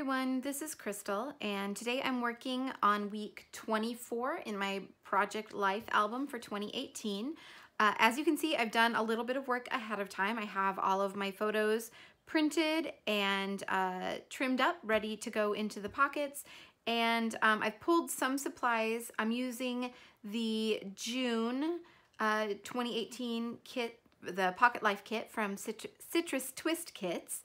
everyone, this is Crystal, and today I'm working on week 24 in my Project Life album for 2018. As you can see, I've done a little bit of work ahead of time. I have all of my photos printed and trimmed up, ready to go into the pockets, and I've pulled some supplies. I'm using the June 2018 kit, the Pocket Life kit from Citrus Twist Kits.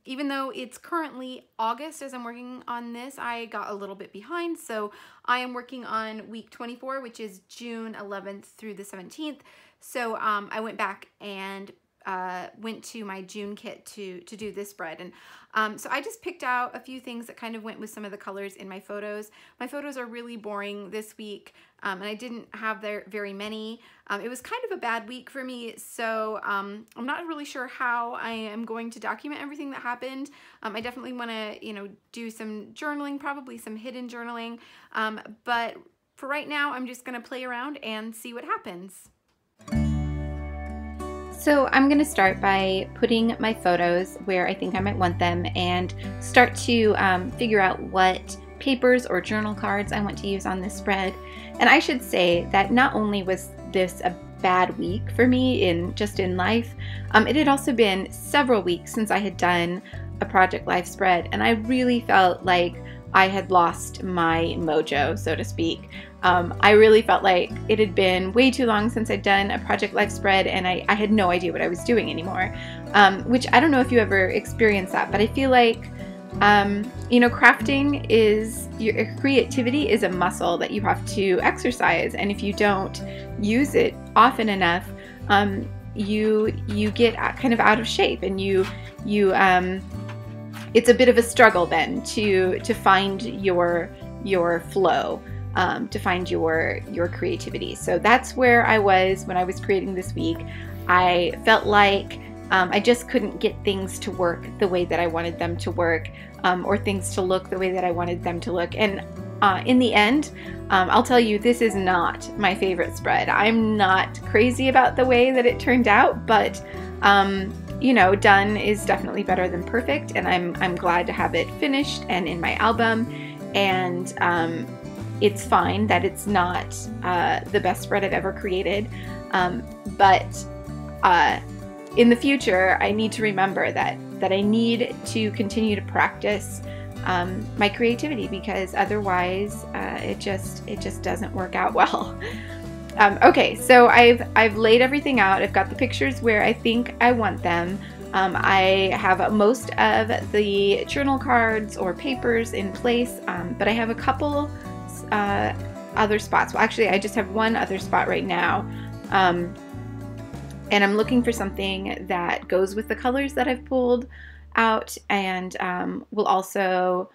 Even though it's currently August as I'm working on this, I got a little bit behind, so I am working on week 24, which is June 11th through the 17th. So I went back and went to my June kit to do this spread, and so I just picked out a few things that kind of went with some of the colors in my photos. My photos are really boring this week, and I didn't have very many. It was kind of a bad week for me, so I'm not really sure how I am going to document everything that happened. I definitely want to, do some journaling, probably some hidden journaling, but for right now, I'm just going to play around and see what happens. So I'm going to start by putting my photos where I think I might want them and start to figure out what papers or journal cards I want to use on this spread. And I should say that not only was this a bad week for me in life, it had also been several weeks since I had done a Project Life spread, and I really felt like I had lost my mojo, so to speak. I really felt like it had been way too long since I'd done a Project Life spread, and I had no idea what I was doing anymore, which I don't know if you ever experienced that, but I feel like crafting is, your creativity is a muscle that you have to exercise, and if you don't use it often enough, you get kind of out of shape, and it's a bit of a struggle then to find your flow, to find your creativity. So that's where I was when I was creating this week. I felt like I just couldn't get things to work the way that I wanted them to work, or things to look the way that I wanted them to look. And in the end, I'll tell you, this is not my favorite spread. I'm not crazy about the way that it turned out, but done is definitely better than perfect, and I'm glad to have it finished and in my album. And it's fine that it's not the best spread I've ever created, but in the future, I need to remember that I need to continue to practice my creativity, because otherwise it just doesn't work out well. Okay, so I've laid everything out. I've got the pictures where I think I want them. I have most of the journal cards or papers in place, but I have a couple other spots. Well, actually, I just have one other spot right now. And I'm looking for something that goes with the colors that I've pulled out, and will also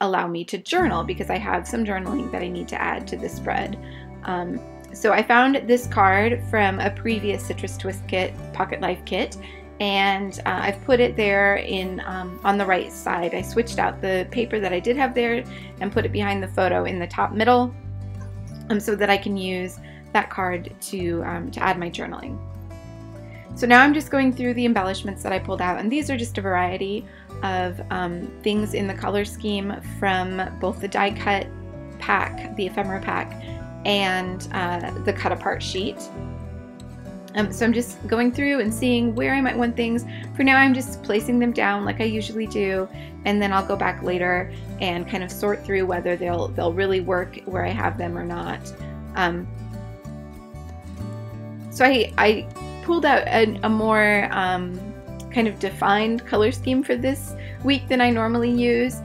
allow me to journal, because I have some journaling that I need to add to this spread. So I found this card from a previous Citrus Twist Kit Pocket Life kit, and I've put it there in on the right side. I switched out the paper that I did have there and put it behind the photo in the top middle, so that I can use that card to add my journaling. So now I'm just going through the embellishments that I pulled out, and these are just a variety of things in the color scheme from both the die cut pack, the ephemera pack, and the cut apart sheet. So I'm just going through and seeing where I might want things. For now, I'm just placing them down like I usually do, and then I'll go back later and kind of sort through whether they'll really work where I have them or not. So I pulled out a more kind of defined color scheme for this week than I normally use.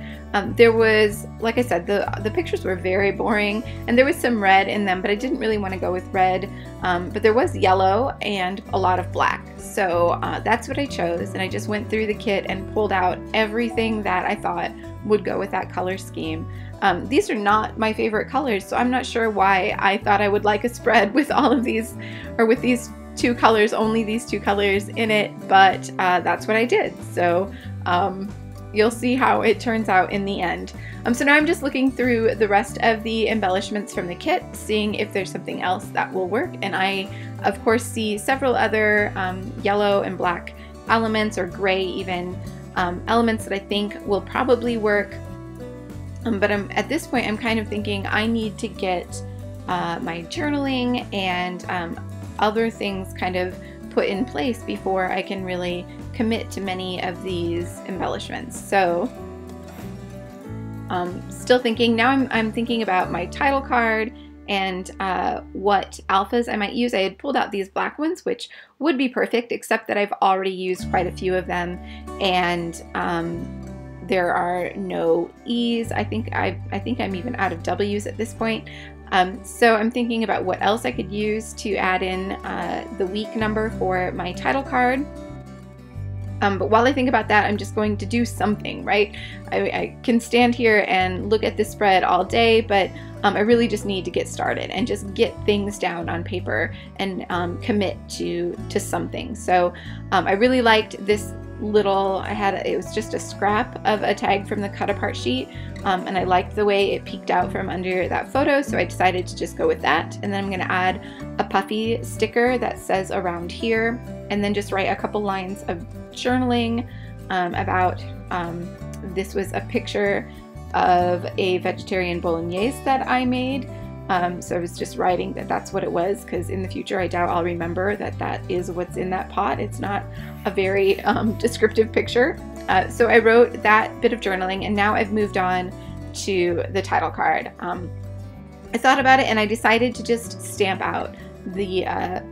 There was, like I said, the pictures were very boring, and there was some red in them, but I didn't really want to go with red. But there was yellow and a lot of black. So that's what I chose, and I just went through the kit and pulled out everything that I thought would go with that color scheme. These are not my favorite colors, so I'm not sure why I thought I would like a spread with all of these, or with these two colors, only these two colors in it, but that's what I did. So you'll see how it turns out in the end. So now I'm just looking through the rest of the embellishments from the kit, seeing if there's something else that will work, and I of course see several other yellow and black elements, or gray even, elements that I think will probably work. But at this point, I'm kind of thinking I need to get my journaling and other things kind of put in place before I can really commit to many of these embellishments. So still thinking, now I'm thinking about my title card and what alphas I might use. I had pulled out these black ones, which would be perfect, except that I've already used quite a few of them, and there are no E's. I think I'm even out of W's at this point. So I'm thinking about what else I could use to add in the week number for my title card. But while I think about that, I'm just going to do something, right? I can stand here and look at this spread all day, but I really just need to get started and just get things down on paper and commit to something. So I really liked this little, it was just a scrap of a tag from the cut apart sheet, and I liked the way it peeked out from under that photo, so I decided to just go with that. And then I'm going to add a puffy sticker that says around here, and then just write a couple lines of journaling about this was a picture of a vegetarian bolognese that I made. So I was just writing that that's what it was, because in the future I doubt I'll remember that that is what's in that pot. It's not a very descriptive picture. So I wrote that bit of journaling, and now I've moved on to the title card. I thought about it and I decided to just stamp out the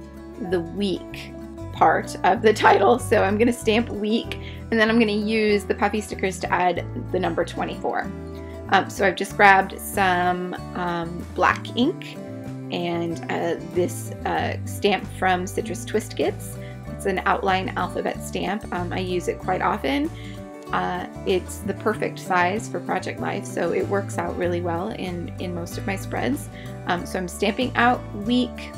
week part of the title. So I'm going to stamp week, and then I'm going to use the puffy stickers to add the number 24. So I've just grabbed some black ink and this stamp from Citrus Twist Kits. It's an outline alphabet stamp. I use it quite often. It's the perfect size for Project Life, so it works out really well in most of my spreads. So I'm stamping out week,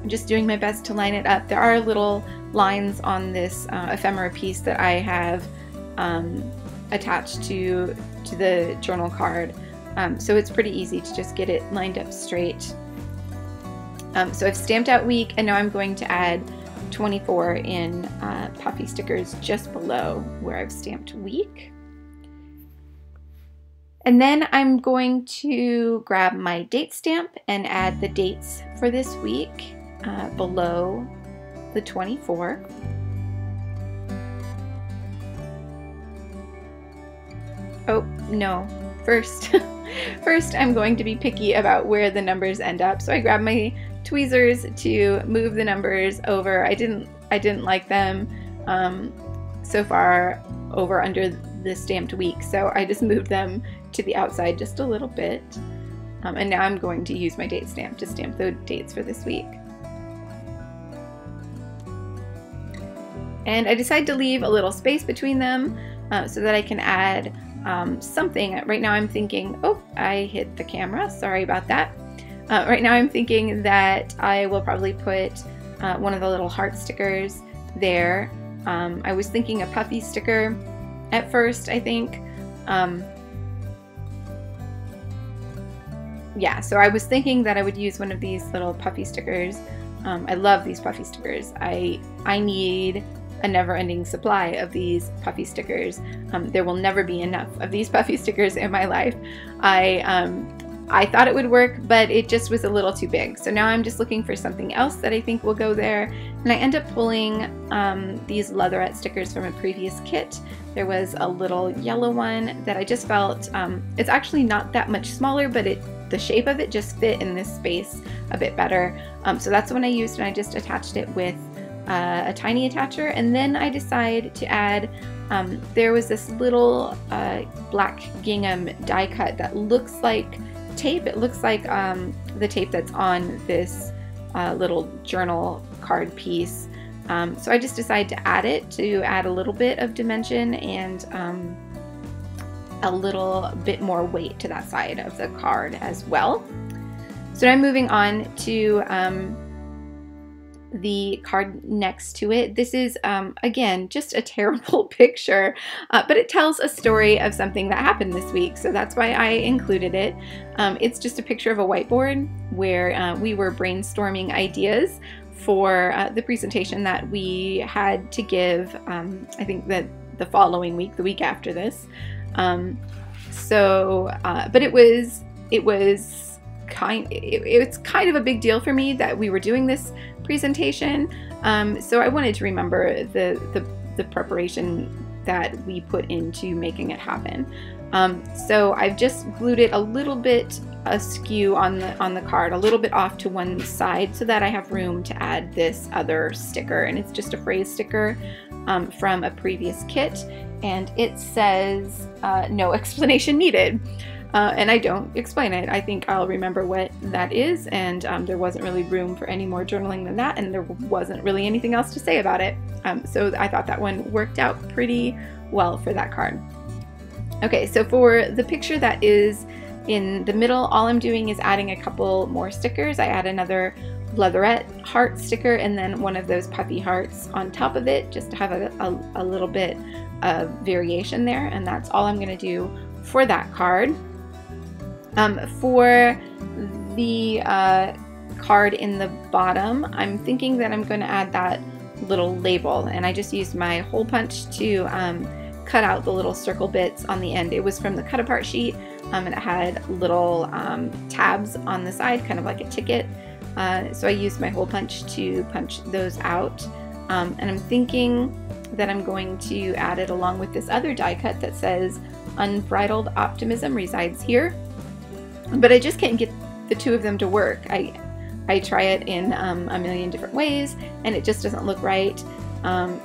just doing my best to line it up. There are little lines on this ephemera piece that I have attached to the journal card, so it's pretty easy to just get it lined up straight. So I've stamped out week, and now I'm going to add 24 in puffy stickers just below where I've stamped week. And then I'm going to grab my date stamp and add the dates for this week below the 24. Oh, no. First I'm going to be picky about where the numbers end up. So I grabbed my tweezers to move the numbers over. I didn't like them so far over under the stamped week, so I just moved them to the outside just a little bit. And now I'm going to use my date stamp to stamp the dates for this week. And I decided to leave a little space between them so that I can add something. Right now I'm thinking, oh, I hit the camera, sorry about that. Right now I'm thinking that I will probably put one of the little heart stickers there. I was thinking a puffy sticker at first, I think. Yeah, so I was thinking that I would use one of these little puffy stickers. I love these puffy stickers. I need a never-ending supply of these puffy stickers. There will never be enough of these puffy stickers in my life. I thought it would work, but it just was a little too big. So now I'm just looking for something else that I think will go there. And I end up pulling these leatherette stickers from a previous kit. There was a little yellow one that I just felt, it's actually not that much smaller, but the shape of it just fit in this space a bit better. So that's the one I used, and I just attached it with a tiny attacher. And then I decided to add, there was this little black gingham die cut that looks like tape. It looks like the tape that's on this little journal card piece. So I just decided to add it to add a little bit of dimension and a little bit more weight to that side of the card as well. So now I'm moving on to the card next to it. This is, again, just a terrible picture, but it tells a story of something that happened this week, so that's why I included it. It's just a picture of a whiteboard where we were brainstorming ideas for the presentation that we had to give. I think that the following week, the week after this. But it's kind of a big deal for me that we were doing this presentation. So I wanted to remember the preparation that we put into making it happen. So I've just glued it a little bit askew on the card, a little bit off to one side, so that I have room to add this other sticker, and it's just a phrase sticker from a previous kit, and it says no explanation needed. And I don't explain it. I think I'll remember what that is, and there wasn't really room for any more journaling than that, and there wasn't really anything else to say about it. So I thought that one worked out pretty well for that card. Okay, so for the picture that is in the middle, all I'm doing is adding a couple more stickers. I add another leatherette heart sticker and then one of those puffy hearts on top of it, just to have a little bit of variation there, and that's all I'm going to do for that card. For the card in the bottom, I'm thinking that I'm going to add that little label, and I just used my hole punch to cut out the little circle bits on the end. It was from the cut apart sheet, and it had little tabs on the side, kind of like a ticket. So I used my hole punch to punch those out, and I'm thinking that I'm going to add it along with this other die cut that says "Unbridled Optimism Resides Here." But I just can't get the two of them to work. I try it in a million different ways, and it just doesn't look right.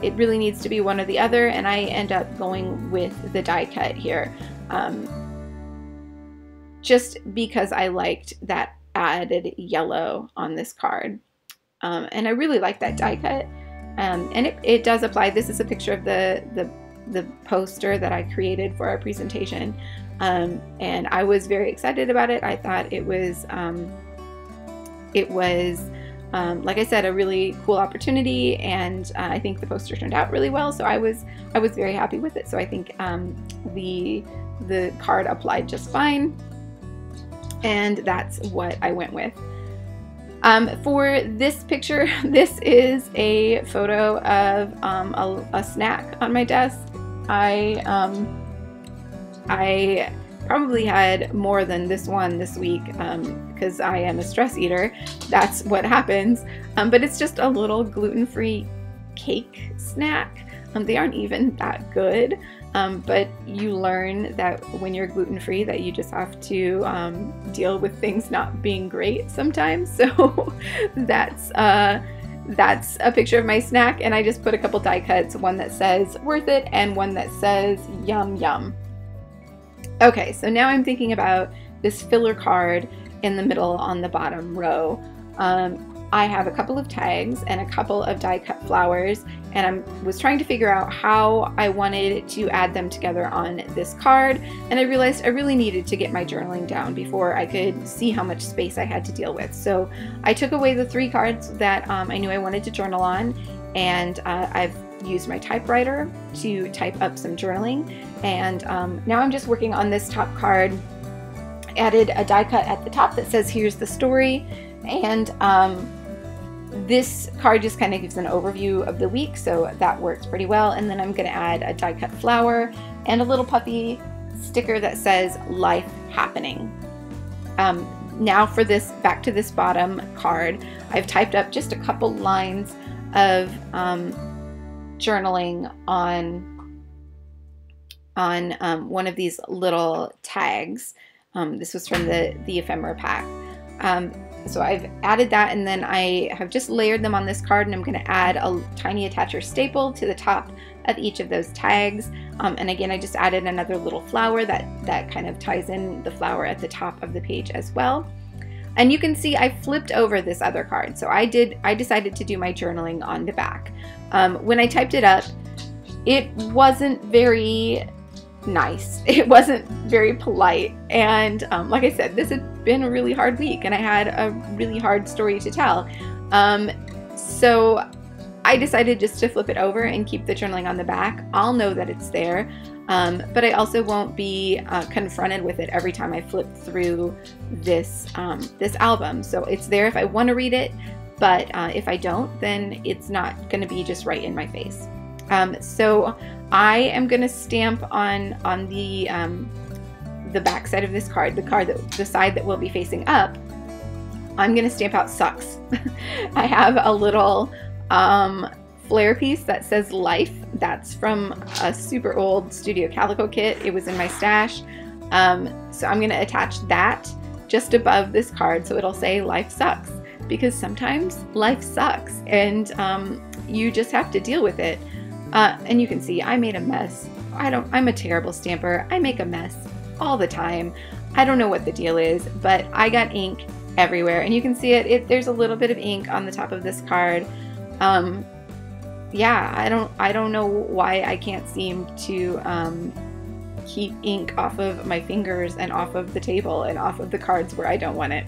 It really needs to be one or the other, and I end up going with the die cut here, just because I liked that added yellow on this card. And I really like that die cut, and it does apply. This is a picture of the poster that I created for our presentation. And I was very excited about it. I thought it was like I said, a really cool opportunity, and I think the poster turned out really well. So I was very happy with it. So I think the card applied just fine, and that's what I went with. For this picture, this is a photo of a snack on my desk. I probably had more than this one this week because I am a stress eater. That's what happens. But it's just a little gluten-free cake snack. They aren't even that good, but you learn that when you're gluten-free that you just have to deal with things not being great sometimes. So that's a picture of my snack, and I just put a couple die cuts, one that says "worth it" and one that says "yum yum." Okay, so now I'm thinking about this filler card in the middle on the bottom row. I have a couple of tags and a couple of die cut flowers, and I was trying to figure out how I wanted to add them together on this card, and I realized I really needed to get my journaling down before I could see how much space I had to deal with. So I took away the 3 cards that I knew I wanted to journal on, and I've used my typewriter to type up some journaling, and now I'm just working on this top card. Added a die cut at the top that says "Here's the story," and this card just kind of gives an overview of the week, so that works pretty well. And then I'm going to add a die cut flower and a little puffy sticker that says "Life Happening." Now for this, back to this bottom card, I've typed up just a couple lines of journaling on one of these little tags. This was from the ephemera pack. So I've added that, and then I have just layered them on this card, and I'm going to add a tiny attacher staple to the top of each of those tags. And again, I just added another little flower that kind of ties in the flower at the top of the page as well. And you can see I flipped over this other card. So I decided to do my journaling on the back. When I typed it up, it wasn't very nice. It wasn't very polite. And like I said, this had been a really hard week, and I had a really hard story to tell. So I decided just to flip it over and keep the journaling on the back. I'll know that it's there. But I also won't be confronted with it every time I flip through this album. So it's there if I want to read it, but if I don't, then it's not going to be just right in my face. So I am going to stamp on the back side of this card, the side that will be facing up. I'm going to stamp out sucks. I have a little flare piece that says life. That's from a super old Studio Calico kit. It was in my stash. So I'm going to attach that just above this card so it'll say life sucks, because sometimes life sucks and you just have to deal with it. And you can see I made a mess. I'm a terrible stamper. I make a mess all the time. I don't know what the deal is, but I got ink everywhere, and you can see it. There's a little bit of ink on the top of this card. Yeah, I don't know why I can't seem to keep ink off of my fingers and off of the table and off of the cards where I don't want it.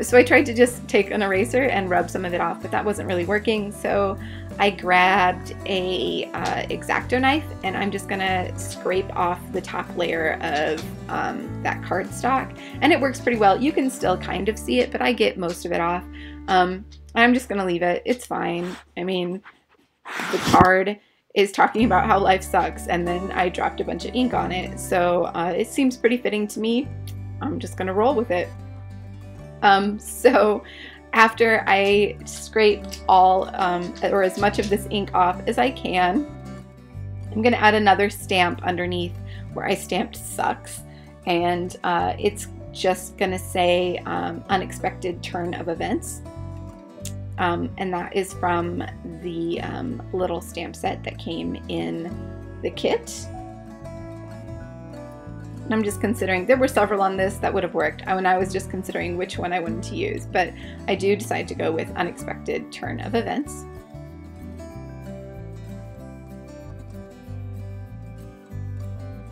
So I tried to just take an eraser and rub some of it off, but that wasn't really working. So I grabbed a X-Acto knife, and I'm just gonna scrape off the top layer of that cardstock, and it works pretty well. You can still kind of see it, but I get most of it off. I'm just gonna leave it. It's fine. I mean, the card is talking about how life sucks, and then I dropped a bunch of ink on it, so it seems pretty fitting to me. I'm just gonna roll with it. So after I scrape all or as much of this ink off as I can, I'm going to add another stamp underneath where I stamped sucks, and it's just going to say unexpected turn of events, and that is from the little stamp set that came in the kit. I'm just considering, there were several on this that would have worked, and I was just considering which one I wanted to use, but I do decide to go with unexpected turn of events.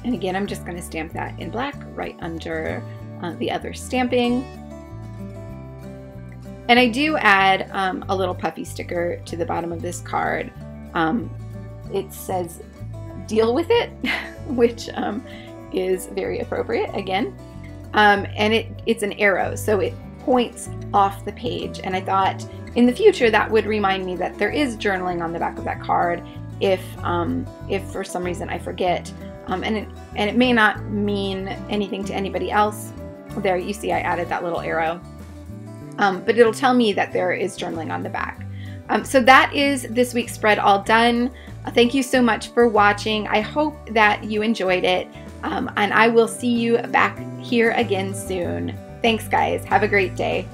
And again, I'm just going to stamp that in black right under the other stamping. And I do add a little puffy sticker to the bottom of this card. It says deal with it, which is very appropriate again, and it's an arrow, so it points off the page, and I thought in the future that would remind me that there is journaling on the back of that card if for some reason I forget, and it may not mean anything to anybody else. There you see I added that little arrow, but it'll tell me that there is journaling on the back. So that is this week's spread all done. Thank you so much for watching. I hope that you enjoyed it. And I will see you back here again soon. Thanks, guys. Have a great day.